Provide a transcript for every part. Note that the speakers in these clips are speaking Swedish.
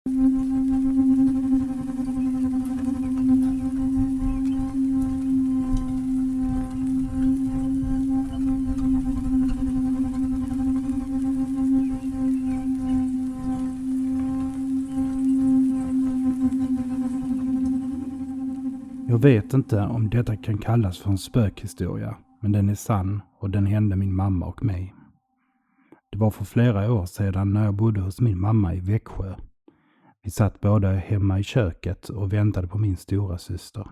Jag vet inte om detta kan kallas för en spökhistoria, men den är sann och den hände min mamma och mig. Det var för flera år sedan när jag bodde hos min mamma i Växjö. Vi satt båda hemma i köket och väntade på min stora syster.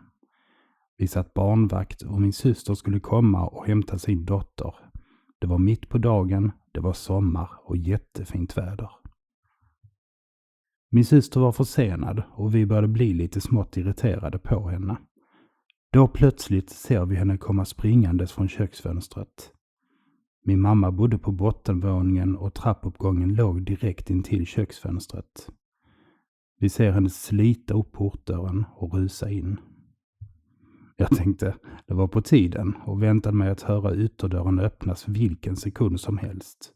Vi satt barnvakt och min syster skulle komma och hämta sin dotter. Det var mitt på dagen, det var sommar och jättefint väder. Min syster var försenad och vi började bli lite smått irriterade på henne. Då plötsligt ser vi henne komma springandes från köksfönstret. Min mamma bodde på bottenvåningen och trappuppgången låg direkt intill köksfönstret. Vi ser henne slita upp portdörren och rusa in. Jag tänkte, det var på tiden och väntade mig att höra ytterdörren öppnas vilken sekund som helst.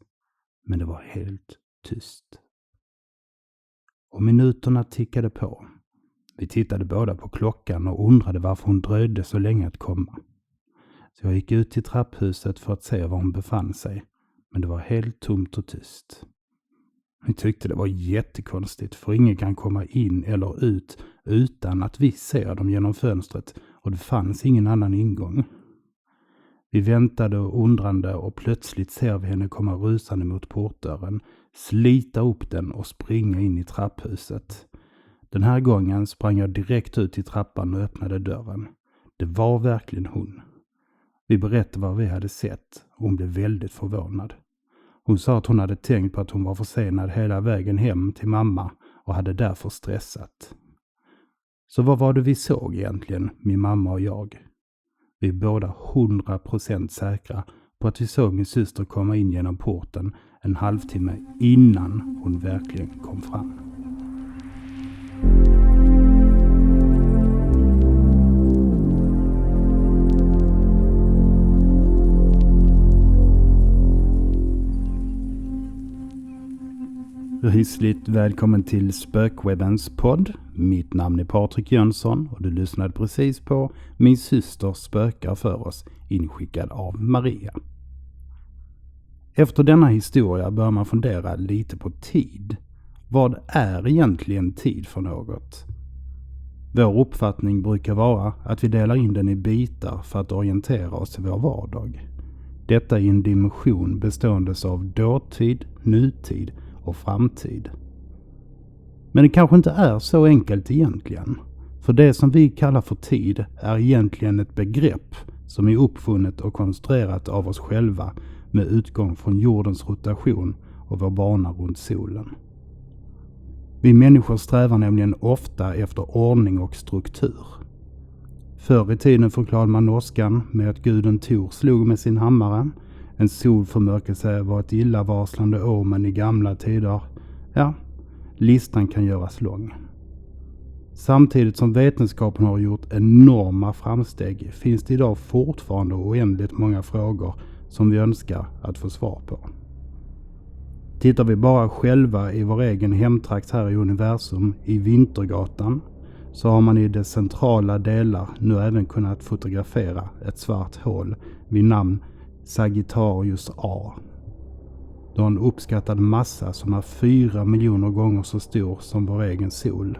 Men det var helt tyst. Och minuterna tickade på. Vi tittade båda på klockan och undrade varför hon dröjde så länge att komma. Så jag gick ut till trapphuset för att se var hon befann sig. Men det var helt tomt och tyst. Vi tyckte det var jättekonstigt för ingen kan komma in eller ut utan att vi ser dem genom fönstret och det fanns ingen annan ingång. Vi väntade och undrande och plötsligt ser vi henne komma rusande mot portdörren, slita upp den och springa in i trapphuset. Den här gången sprang jag direkt ut i trappan och öppnade dörren. Det var verkligen hon. Vi berättade vad vi hade sett och hon blev väldigt förvånad. Hon sa att hon hade tänkt på att hon var försenad hela vägen hem till mamma och hade därför stressat. Så vad var det vi såg egentligen, min mamma och jag? Vi är båda 100% säkra på att vi såg min syster komma in genom porten en halvtimme innan hon verkligen kom fram. Rysligt välkommen till Spökwebbens podd. Mitt namn är Patrik Jönsson och du lyssnade precis på Min syster spökar för oss, inskickad av Maria. Efter denna historia bör man fundera lite på tid. Vad är egentligen tid för något? Vår uppfattning brukar vara att vi delar in den i bitar för att orientera oss i vår vardag. Detta är en dimension bestående av dåtid, nutid och framtid. Men det kanske inte är så enkelt egentligen. För det som vi kallar för tid är egentligen ett begrepp som är uppfunnet och konstruerat av oss själva med utgång från jordens rotation och vår bana runt solen. Vi människor strävar nämligen ofta efter ordning och struktur. Förr i tiden förklarade man åskan med att guden Tor slog med sin hammare. En solförmörkelse var ett illavarslande omen i gamla tider. Ja, listan kan göras lång. Samtidigt som vetenskapen har gjort enorma framsteg finns det idag fortfarande oändligt många frågor som vi önskar att få svar på. Tittar vi bara själva i vår egen hemtrakt här i universum, i Vintergatan, så har man i de centrala delar nu även kunnat fotografera ett svart hål vid namn Sagittarius A. Det har en uppskattad massa som är 4 miljoner gånger så stor som vår egen sol.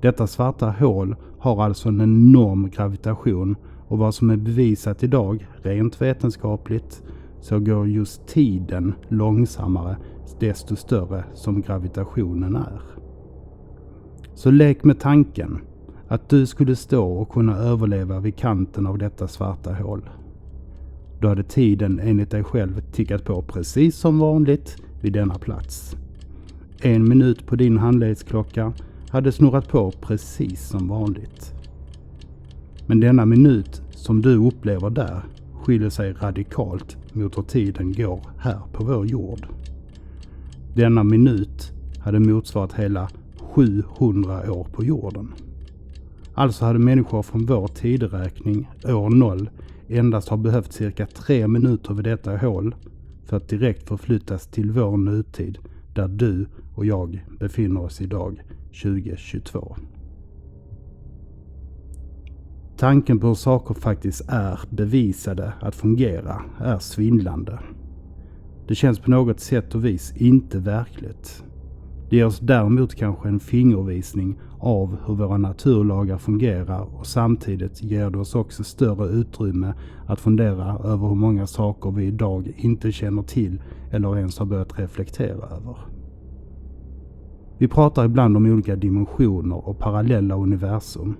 Detta svarta hål har alltså en enorm gravitation och vad som är bevisat idag, rent vetenskapligt, så går just tiden långsammare desto större som gravitationen är. Så lek med tanken att du skulle stå och kunna överleva vid kanten av detta svarta hål. Då hade tiden enligt dig själv tickat på precis som vanligt vid denna plats. 1 minut på din handledsklocka hade snurrat på precis som vanligt. Men denna minut som du upplever där skiljer sig radikalt mot hur tiden går här på vår jord. Denna minut hade motsvarat hela 700 år på jorden. Alltså hade människor från vår tideräkning, år 0, endast har behövt cirka 3 minuter vid detta hål för att direkt förflyttas till vår nutid där du och jag befinner oss idag 2022. Tanken på hur saker faktiskt är bevisade att fungera är svindlande. Det känns på något sätt och vis inte verkligt. Det ger oss däremot kanske en fingervisning av hur våra naturlagar fungerar och samtidigt ger det oss också större utrymme att fundera över hur många saker vi idag inte känner till eller ens har börjat reflektera över. Vi pratar ibland om olika dimensioner och parallella universum.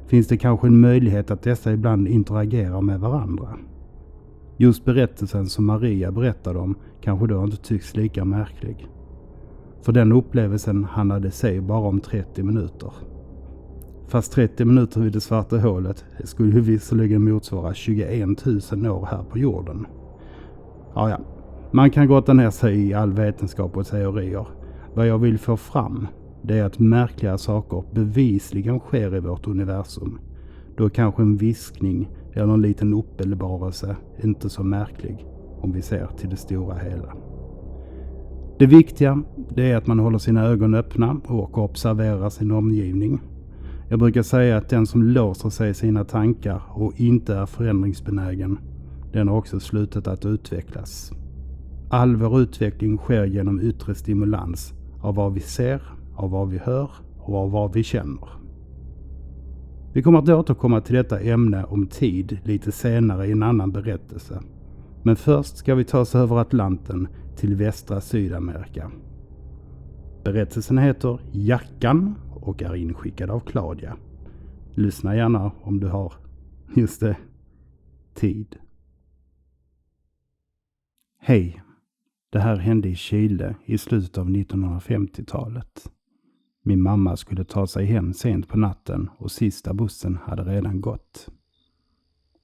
Finns det kanske en möjlighet att dessa ibland interagerar med varandra? Just berättelsen som Maria berättade om kanske då inte tycks lika märklig. För den upplevelsen handlade sig bara om 30 minuter. Fast 30 minuter vid det svarta hålet skulle ju visserligen motsvara 21 000 år här på jorden. Ja, man kan grotta ner sig i all vetenskap och teorier. Vad jag vill få fram, det är att märkliga saker bevisligen sker i vårt universum. Då är kanske en viskning eller en liten uppenbarelse inte så märklig om vi ser till det stora hela. Det viktiga det är att man håller sina ögon öppna och observerar sin omgivning. Jag brukar säga att den som låser sig i sina tankar och inte är förändringsbenägen, den har också slutat att utvecklas. All vår utveckling sker genom yttre stimulans av vad vi ser, av vad vi hör och av vad vi känner. Vi kommer att återkomma till detta ämne om tid lite senare i en annan berättelse. Men först ska vi ta oss över Atlanten till västra Sydamerika. Berättelsen heter Jackan och är inskickad av Claudia. Lyssna gärna om du har, just det, tid. Hej, det här hände i Chile i slutet av 1950-talet. Min mamma skulle ta sig hem sent på natten och sista bussen hade redan gått.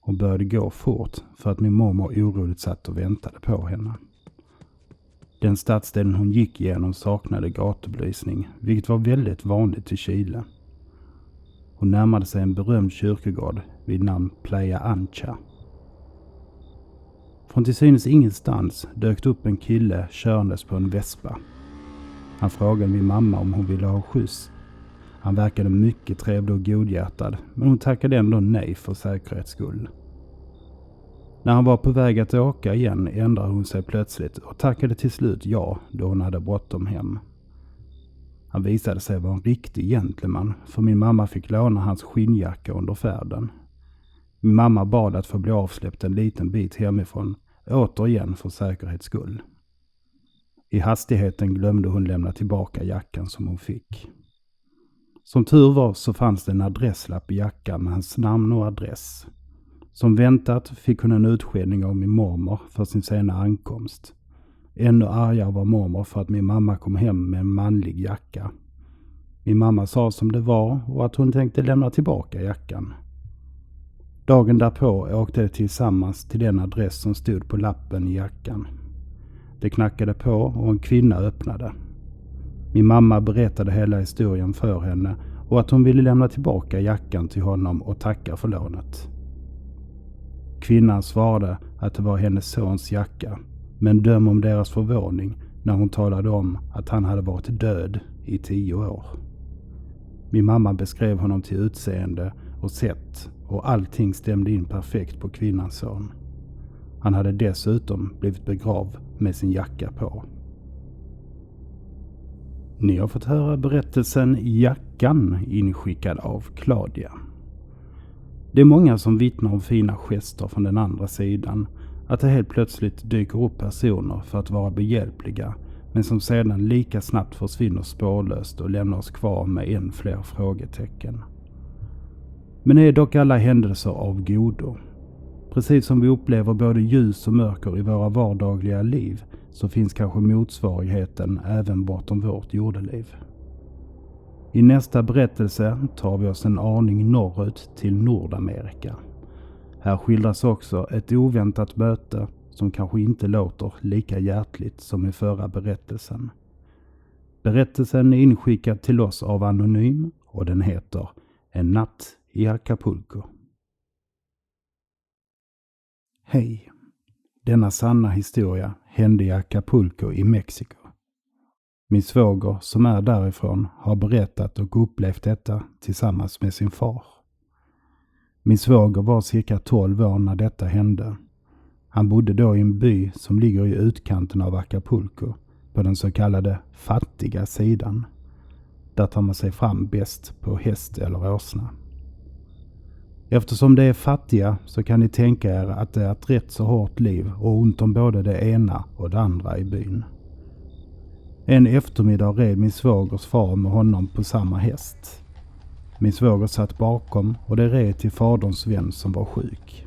Hon började gå fort för att min mormor oroligt satt och väntade på henne. Den stadsdelen hon gick igenom saknade gatubelysning, vilket var väldigt vanligt i Chile. Hon närmade sig en berömd kyrkogård vid namn Playa Ancha. Från till synes ingenstans dök upp en kille körandes på en vespa. Han frågade min mamma om hon ville ha skjuts. Han verkade mycket trevlig och godhjärtad, men hon tackade ändå nej för säkerhets skull. När han var på väg att åka igen ändrade hon sig plötsligt och tackade till slut ja då hon hade bråttom hem. Han visade sig vara en riktig gentleman, för min mamma fick låna hans skinnjacka under färden. Min mamma bad att få bli avsläppt en liten bit hemifrån, återigen för säkerhets skull. I hastigheten glömde hon lämna tillbaka jackan som hon fick. Som tur var så fanns det en adresslapp i jackan med hans namn och adress. Som väntat fick hon en utskällning av min mormor för sin sena ankomst. Ännu argare var mormor för att min mamma kom hem med en manlig jacka. Min mamma sa som det var och att hon tänkte lämna tillbaka jackan. Dagen därpå åkte de tillsammans till den adress som stod på lappen i jackan. Det knackade på och en kvinna öppnade. Min mamma berättade hela historien för henne och att hon ville lämna tillbaka jackan till honom och tacka för lånet. Kvinnan svarade att det var hennes sons jacka, men döm om deras förvåning när hon talade om att han hade varit död i 10 år. Min mamma beskrev honom till utseende och sätt och allting stämde in perfekt på kvinnans son. Han hade dessutom blivit begravd med sin jacka på. Ni har fått höra berättelsen Jackan inskickad av Claudia. Det är många som vittnar om fina gester från den andra sidan, att det helt plötsligt dyker upp personer för att vara behjälpliga, men som sedan lika snabbt försvinner spårlöst och lämnar oss kvar med än fler frågetecken. Men är dock alla händelser av godo? Precis som vi upplever både ljus och mörker i våra vardagliga liv, så finns kanske motsvarigheten även bortom vårt jordeliv. I nästa berättelse tar vi oss en aning norrut till Nordamerika. Här skildras också ett oväntat möte som kanske inte låter lika hjärtligt som i förra berättelsen. Berättelsen är inskickad till oss av Anonym och den heter En natt i Acapulco. Hej! Denna sanna historia hände i Acapulco i Mexiko. Min svåger som är därifrån har berättat och upplevt detta tillsammans med sin far. Min svåger var cirka 12 år när detta hände. Han bodde då i en by som ligger i utkanten av Acapulco, på den så kallade fattiga sidan. Där tar man sig fram bäst på häst eller åsna. Eftersom det är fattiga så kan ni tänka er att det är ett rätt så hårt liv och ont om både det ena och det andra i byn. En eftermiddag red min svågers far med honom på samma häst. Min svåger satt bakom och det red till faderns vän som var sjuk.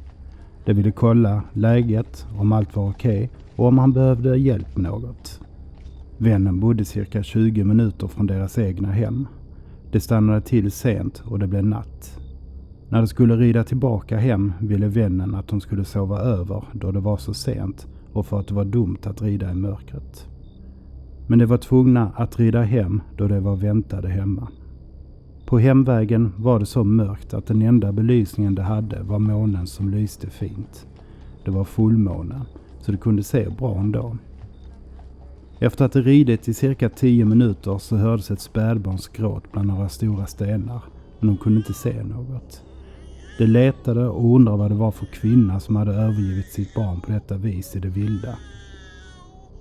De ville kolla läget, om allt var okej och om han behövde hjälp med något. Vännen bodde cirka 20 minuter från deras egna hem. Det stannade till sent och det blev natt. När de skulle rida tillbaka hem ville vännen att de skulle sova över då det var så sent och för att det var dumt att rida i mörkret. Men de var tvungna att rida hem då de var väntade hemma. På hemvägen var det så mörkt att den enda belysningen de hade var månen som lyste fint. Det var fullmåne så de kunde se bra ändå. Efter att de ridit i cirka 10 minuter så hördes ett spädbarns gråt bland några stora stenar, men de kunde inte se något. De letade och undrade vad det var för kvinna som hade övergivit sitt barn på detta vis i det vilda.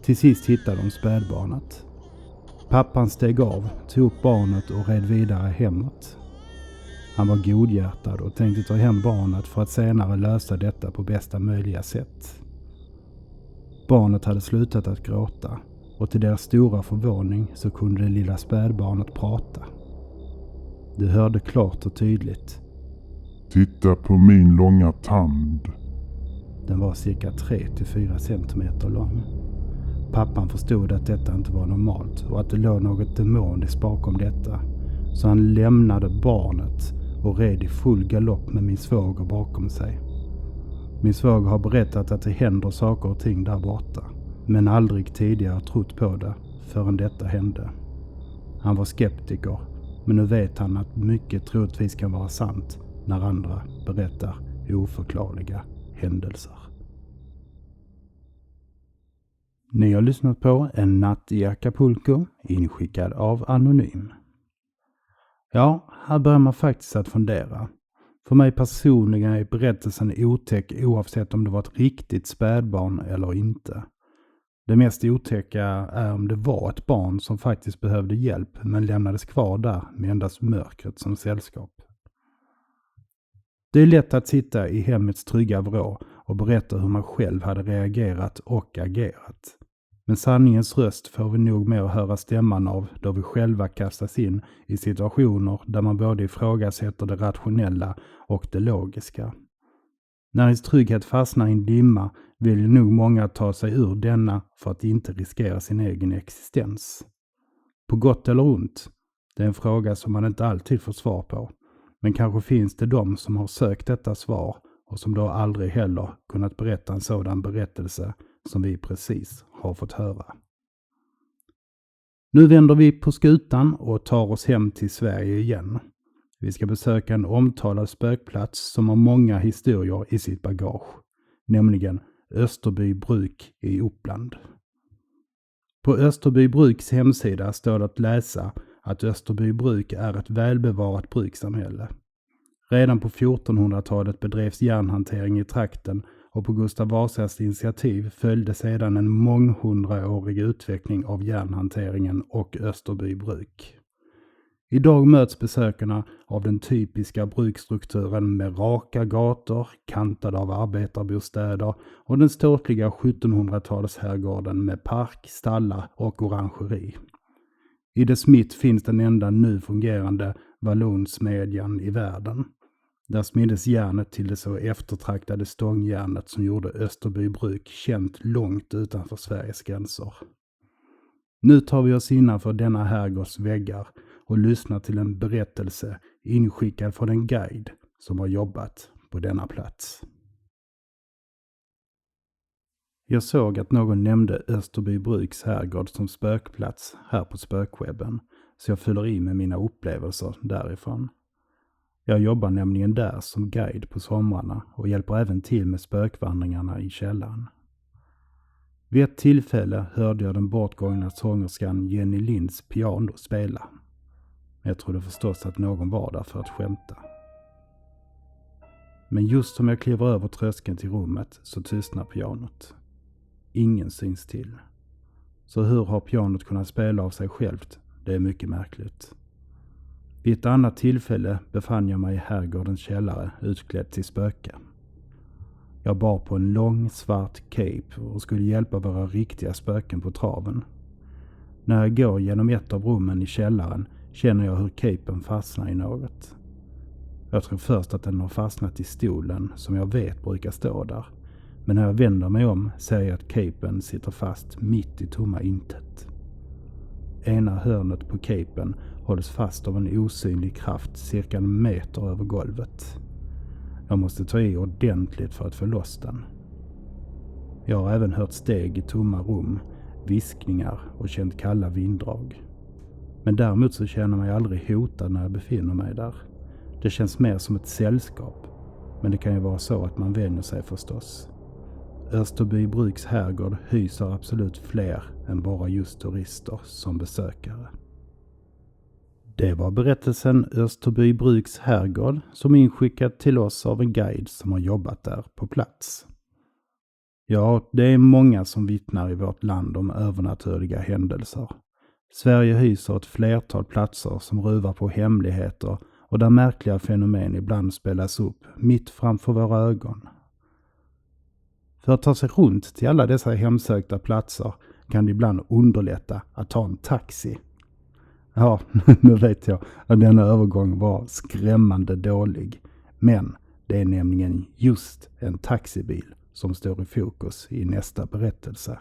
Till sist hittade de spädbarnet. Pappan steg av, tog upp barnet och red vidare hemåt. Han var godhjärtad och tänkte ta hem barnet för att senare lösa detta på bästa möjliga sätt. Barnet hade slutat att gråta och till deras stora förvåning så kunde det lilla spädbarnet prata. Det hörde klart och tydligt. Titta på min långa tand. Den var cirka 3-4 centimeter lång. Pappan förstod att detta inte var normalt och att det låg något demoniskt bakom detta. Så han lämnade barnet och red i full galopp med min svåger bakom sig. Min svåger har berättat att det händer saker och ting där borta, men aldrig tidigare trott på det förrän detta hände. Han var skeptiker, men nu vet han att mycket troligtvis kan vara sant när andra berättar oförklarliga händelser. Ni har lyssnat på En natt i Acapulco, inskickad av Anonym. Ja, här börjar man faktiskt att fundera. För mig personligen är berättelsen otäck oavsett om det var ett riktigt spädbarn eller inte. Det mest otäcka är om det var ett barn som faktiskt behövde hjälp men lämnades kvar där med endast mörkret som sällskap. Det är lätt att sitta i hemmets trygga vrå och berätta hur man själv hade reagerat och agerat. Men sanningens röst får vi nog mer att höra stämman av då vi själva kastas in i situationer där man både ifrågasätter det rationella och det logiska. När ens trygghet fastnar i en dimma vill nog många ta sig ur denna för att inte riskera sin egen existens. På gott eller ont, det är en fråga som man inte alltid får svar på. Men kanske finns det de som har sökt detta svar och som då aldrig heller kunnat berätta en sådan berättelse som vi precis har fått höra. Nu vänder vi på skutan och tar oss hem till Sverige igen. Vi ska besöka en omtalad spökplats som har många historier i sitt bagage, nämligen Österby bruk i Uppland. På Österby bruks hemsida står det att läsa att Österby bruk är ett välbevarat brukssamhälle. Redan på 1400-talet bedrevs järnhantering i trakten och på Gustav Vasas initiativ följde sedan en månghundraårig utveckling av järnhanteringen och Österby bruk. Idag möts besökarna av den typiska bruksstrukturen med raka gator, kantade av arbetarbostäder och den ståtliga 1700-talsherrgården med park, stallar och orangeri. I dess mitt finns den enda nu fungerande vallonsmedjan i världen. Där smiddes järnet till det så eftertraktade stångjärnet som gjorde Österby bruk känt långt utanför Sveriges gränser. Nu tar vi oss innanför denna herrgårds väggar och lyssnar till en berättelse inskickad från en guide som har jobbat på denna plats. Jag såg att någon nämnde Österby bruks herrgård som spökplats här på spökwebben, så jag fyller i med mina upplevelser därifrån. Jag jobbar nämligen där som guide på somrarna och hjälper även till med spökvandringarna i källaren. Vid ett tillfälle hörde jag den bortgångna sångerskan Jenny Linds piano spela. Jag trodde förstås att någon var där för att skämta. Men just som jag kliver över tröskeln till rummet så tystnar pianot. Ingen syns till. Så hur har pianot kunnat spela av sig självt? Det är mycket märkligt. Vid ett annat tillfälle befann jag mig i herrgårdens källare utklädd till spöke. Jag bar på en lång svart cape och skulle hjälpa våra riktiga spöken på traven. När jag går genom ett av rummen i källaren känner jag hur capen fastnar i något. Jag tror först att den har fastnat i stolen som jag vet brukar stå där. Men när jag vänder mig om ser jag att capen sitter fast mitt i tomma intet. Ena hörnet på capen hålls fast av en osynlig kraft cirka en meter över golvet. Jag måste ta i ordentligt för att få loss den. Jag har även hört steg i tomma rum, viskningar och känt kalla vinddrag. Men däremot så känner jag mig aldrig hotad när jag befinner mig där. Det känns mer som ett sällskap, men det kan ju vara så att man vänjer sig förstås. Österbybruks herrgård hyser absolut fler än bara just turister som besökare. Det var berättelsen Österbybruks herrgård som inskickat till oss av en guide som har jobbat där på plats. Ja, det är många som vittnar i vårt land om övernaturliga händelser. Sverige hyser ett flertal platser som ruvar på hemligheter och där märkliga fenomen ibland spelas upp mitt framför våra ögon. För att ta sig runt till alla dessa hemsökta platser kan det ibland underlätta att ta en taxi. Ja, nu vet jag att denna övergång var skrämmande dålig. Men det är nämligen just en taxibil som står i fokus i nästa berättelse.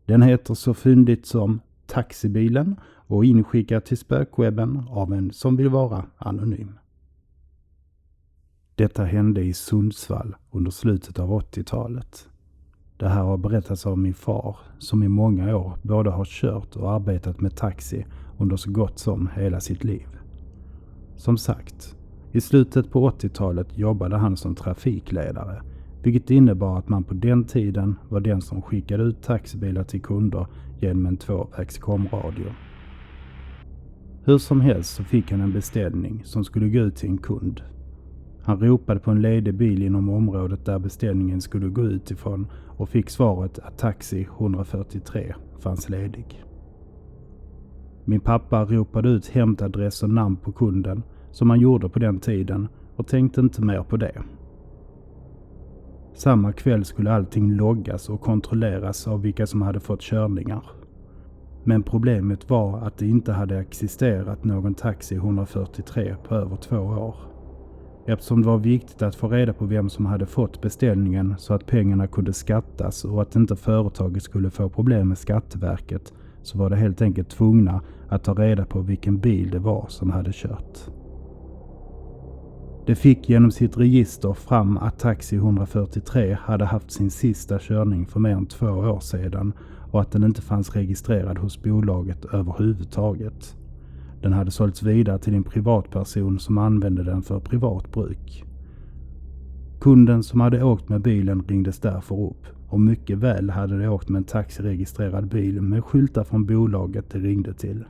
Den heter så fyndigt som Taxibilen och inskickad till spökwebben av en som vill vara anonym. Detta hände i Sundsvall under slutet av 80-talet. Det här har berättats av min far som i många år både har kört och arbetat med taxi under så gott som hela sitt liv. Som sagt, i slutet på 80-talet jobbade han som trafikledare, vilket innebar att man på den tiden var den som skickade ut taxibilar till kunder genom en 2-vägskomradio. Hur som helst så fick han en beställning som skulle gå ut till en kund. Han ropade på en ledig bil inom området där beställningen skulle gå ut ifrån och fick svaret att taxi 143 fanns ledig. Min pappa ropade ut hämtadress och namn på kunden som han gjorde på den tiden och tänkte inte mer på det. Samma kväll skulle allting loggas och kontrolleras av vilka som hade fått körningar. Men problemet var att det inte hade existerat någon taxi 143 på över 2 år. Eftersom det var viktigt att få reda på vem som hade fått beställningen så att pengarna kunde skattas och att inte företaget skulle få problem med Skatteverket, så var det helt enkelt tvungna att ta reda på vilken bil det var som hade kört. Det fick genom sitt register fram att taxi 143 hade haft sin sista körning för mer än 2 år sedan och att den inte fanns registrerad hos bolaget överhuvudtaget. Den hade sålts vidare till en privatperson som använde den för privat bruk. Kunden som hade åkt med bilen ringdes därför upp och mycket väl hade de åkt med en taxiregistrerad bil med skyltar från bolaget det ringde till.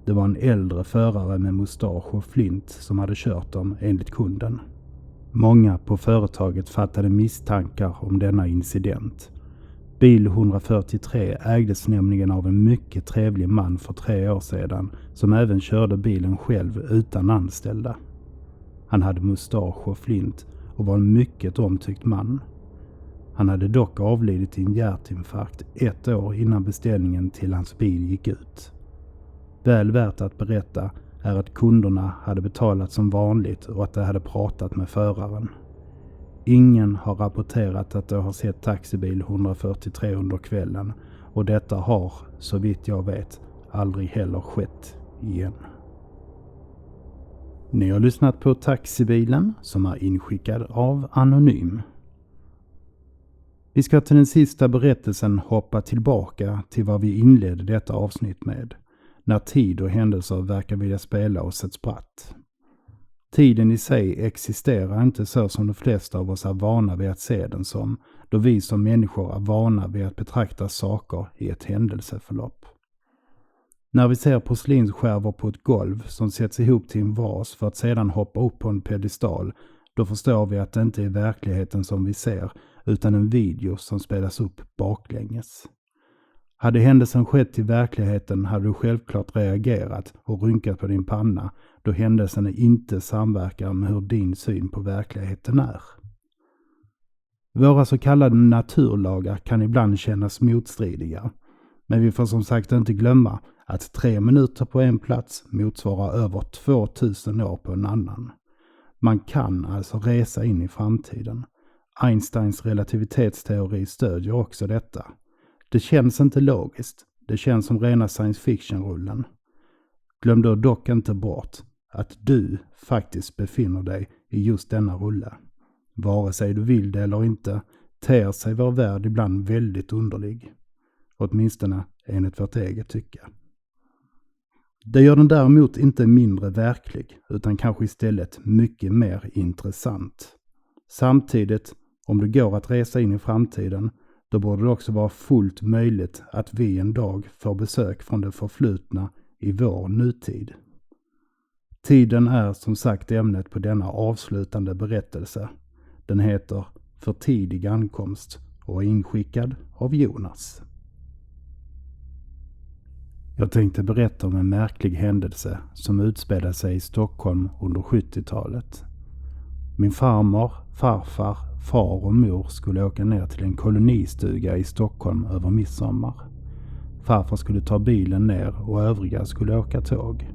Det var en äldre förare med mustasch och flint som hade kört dem enligt kunden. Många på företaget fattade misstankar om denna incident. Bil 143 ägdes nämligen av en mycket trevlig man för 3 år sedan som även körde bilen själv utan anställda. Han hade mustasch och flint och var en mycket omtyckt man. Han hade dock avlidit i en hjärtinfarkt 1 år innan beställningen till hans bil gick ut. Väl värt att berätta är att kunderna hade betalat som vanligt och att de hade pratat med föraren. Ingen har rapporterat att de har sett taxibil 143 under kvällen och detta har, så vitt jag vet, aldrig heller skett igen. Ni har lyssnat på Taxibilen som är inskickad av Anonym. Vi ska till den sista berättelsen hoppa tillbaka till vad vi inledde detta avsnitt med, när tid och händelser verkar vilja spela oss ett spratt. Tiden i sig existerar inte så som de flesta av oss är vana vid att se den som, då vi som människor är vana vid att betrakta saker i ett händelseförlopp. När vi ser porslinsskärvor på ett golv som sätts ihop till en vas för att sedan hoppa upp på en pedestal, då förstår vi att det inte är verkligheten som vi ser, utan en video som spelas upp baklänges. Hade händelsen skett i verkligheten hade du självklart reagerat och rynkat på din panna, då händelsen inte samverkar med hur din syn på verkligheten är. Våra så kallade naturlagar kan ibland kännas motstridiga, men vi får som sagt inte glömma att 3 minuter på en plats motsvarar över 2000 år på en annan. Man kan alltså resa in i framtiden. Einsteins relativitetsteori stödjer också detta. Det känns inte logiskt, det känns som rena science fiction-rullen. Glöm då dock inte bort att du faktiskt befinner dig i just denna rulle. Vare sig du vill det eller inte, ter sig vår värld ibland väldigt underlig. Åtminstone enligt vårt eget tycke. Det gör den däremot inte mindre verklig, utan kanske istället mycket mer intressant. Samtidigt, om det går att resa in i framtiden, då borde det också vara fullt möjligt att vi en dag får besök från det förflutna i vår nutid. Tiden är som sagt ämnet på denna avslutande berättelse. Den heter För tidig ankomst och är inskickad av Jonas. Jag tänkte berätta om en märklig händelse som utspelade sig i Stockholm under 70-talet. Min farmor, farfar, far och mor skulle åka ner till en kolonistuga i Stockholm över midsommar. Farfar skulle ta bilen ner och övriga skulle åka tåg.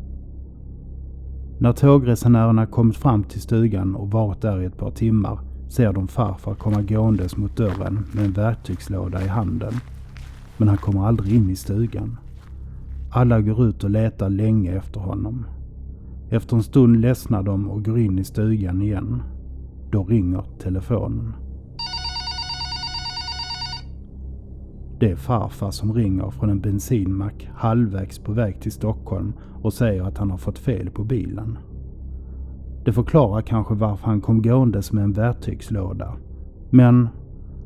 När tågresenärerna kommit fram till stugan och varit där i ett par timmar ser de farfar komma gåendes mot dörren med en verktygslåda i handen. Men han kommer aldrig in i stugan. Alla går ut och letar länge efter honom. Efter en stund ledsnar de och går in i stugan igen. Då ringer telefonen. Det är farfar som ringer från en bensinmack halvvägs på väg till Stockholm och säger att han har fått fel på bilen. Det förklarar kanske varför han kom gåendes med en verktygslåda. Men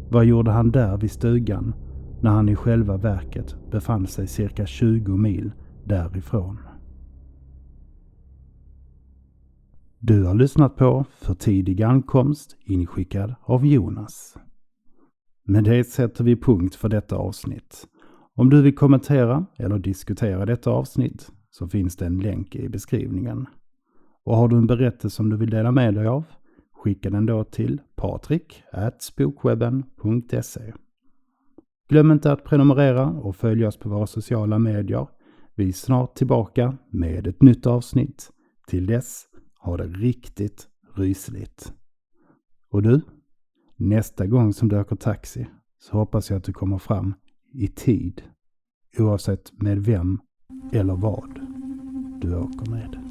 vad gjorde han där vid stugan när han i själva verket befann sig cirka 20 mil därifrån? Du har lyssnat på För tidig ankomst, inskickad av Jonas. Med det sätter vi punkt för detta avsnitt. Om du vill kommentera eller diskutera detta avsnitt så finns det en länk i beskrivningen. Och har du en berättelse som du vill dela med dig av, skicka den då till patrik@spookwebben.se. Glöm inte att prenumerera och följa oss på våra sociala medier. Vi är snart tillbaka med ett nytt avsnitt. Till dess, ha det riktigt rysligt. Och du, nästa gång som du åker taxi så hoppas jag att du kommer fram i tid. Oavsett med vem eller vad du åker med.